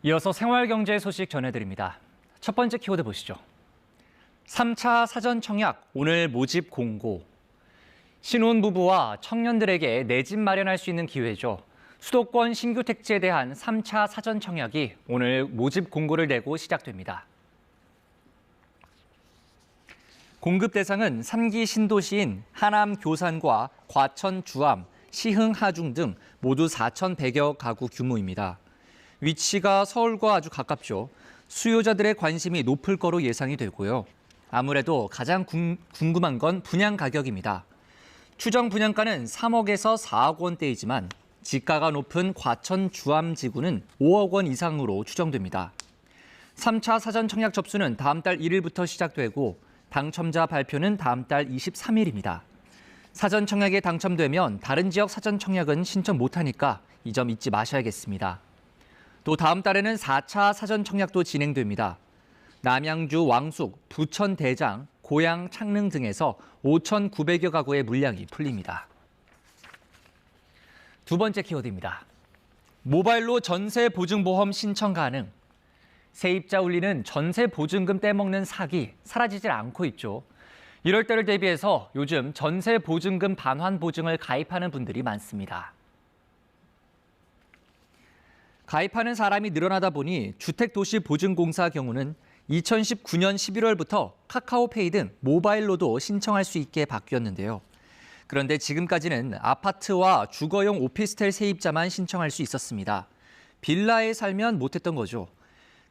이어서 생활경제 소식 전해드립니다. 첫 번째 키워드 보시죠. 3차 사전 청약 오늘 모집 공고. 신혼부부와 청년들에게 내 집 마련할 수 있는 기회죠. 수도권 신규 택지에 대한 3차 사전 청약이 오늘 모집 공고를 내고 시작됩니다. 공급 대상은 3기 신도시인 하남 교산과 과천 주암, 시흥 하중 등 모두 4,100여 가구 규모입니다. 위치가 서울과 아주 가깝죠. 수요자들의 관심이 높을 거로 예상이 되고요. 아무래도 가장 궁금한 건 분양 가격입니다. 추정 분양가는 3억에서 4억 원대이지만 지가가 높은 과천 주암 지구는 5억 원 이상으로 추정됩니다. 3차 사전 청약 접수는 다음 달 1일부터 시작되고 당첨자 발표는 다음 달 23일입니다. 사전 청약에 당첨되면 다른 지역 사전 청약은 신청 못하니까 이 점 잊지 마셔야겠습니다. 또 다음 달에는 4차 사전 청약도 진행됩니다. 남양주 왕숙, 부천 대장, 고양 창릉 등에서 5,900여 가구의 물량이 풀립니다. 두 번째 키워드입니다. 모바일로 전세 보증보험 신청 가능. 세입자 울리는 전세 보증금 떼먹는 사기 사라지질 않고 있죠. 이럴 때를 대비해서 요즘 전세 보증금 반환 보증을 가입하는 분들이 많습니다. 가입하는 사람이 늘어나다 보니 주택도시보증공사 경우는 2019년 11월부터 카카오페이 등 모바일로도 신청할 수 있게 바뀌었는데요. 그런데 지금까지는 아파트와 주거용 오피스텔 세입자만 신청할 수 있었습니다. 빌라에 살면 못했던 거죠.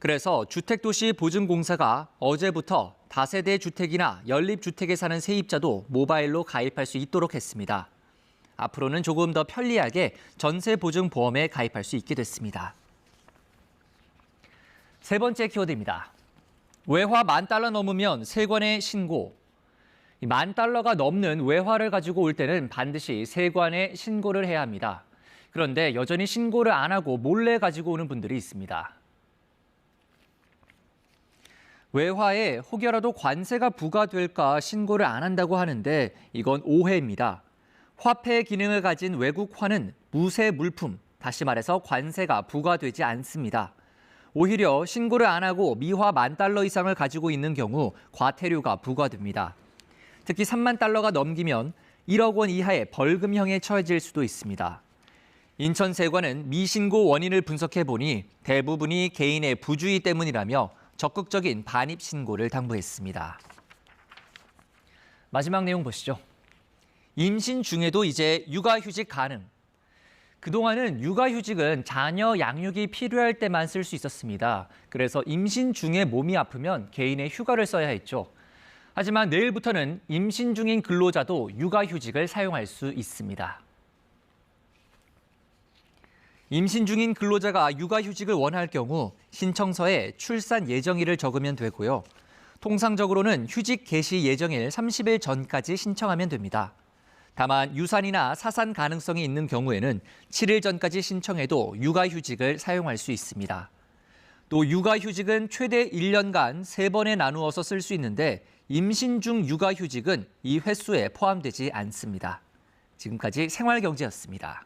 그래서 주택도시보증공사가 어제부터 다세대 주택이나 연립주택에 사는 세입자도 모바일로 가입할 수 있도록 했습니다. 앞으로는 조금 더 편리하게 전세보증보험에 가입할 수 있게 됐습니다. 세 번째 키워드입니다. 외화 $10,000 넘으면 세관에 신고. $10,000가 넘는 외화를 가지고 올 때는 반드시 세관에 신고를 해야 합니다. 그런데 여전히 신고를 안 하고 몰래 가지고 오는 분들이 있습니다. 외화에 혹여라도 관세가 부과될까 신고를 안 한다고 하는데 이건 오해입니다. 화폐 기능을 가진 외국화는 무쇠 물품, 다시 말해서 관세가 부과되지 않습니다. 오히려 신고를 안 하고 미화 $10,000 이상을 가지고 있는 경우 과태료가 부과됩니다. 특히 $30,000가 넘기면 1억 원 이하의 벌금형에 처해질 수도 있습니다. 인천세관은 미신고 원인을 분석해 보니 대부분이 개인의 부주의 때문이라며 적극적인 반입 신고를 당부했습니다. 마지막 내용 보시죠. 임신 중에도 이제 육아휴직 가능. 그동안은 육아휴직은 자녀 양육이 필요할 때만 쓸 수 있었습니다. 그래서 임신 중에 몸이 아프면 개인의 휴가를 써야 했죠. 하지만 내일부터는 임신 중인 근로자도 육아휴직을 사용할 수 있습니다. 임신 중인 근로자가 육아휴직을 원할 경우 신청서에 출산 예정일을 적으면 되고요. 통상적으로는 휴직 개시 예정일 30일 전까지 신청하면 됩니다. 다만 유산이나 사산 가능성이 있는 경우에는 7일 전까지 신청해도 육아휴직을 사용할 수 있습니다. 또 육아휴직은 최대 1년간 3번에 나누어서 쓸 수 있는데 임신 중 육아휴직은 이 횟수에 포함되지 않습니다. 지금까지 생활경제였습니다.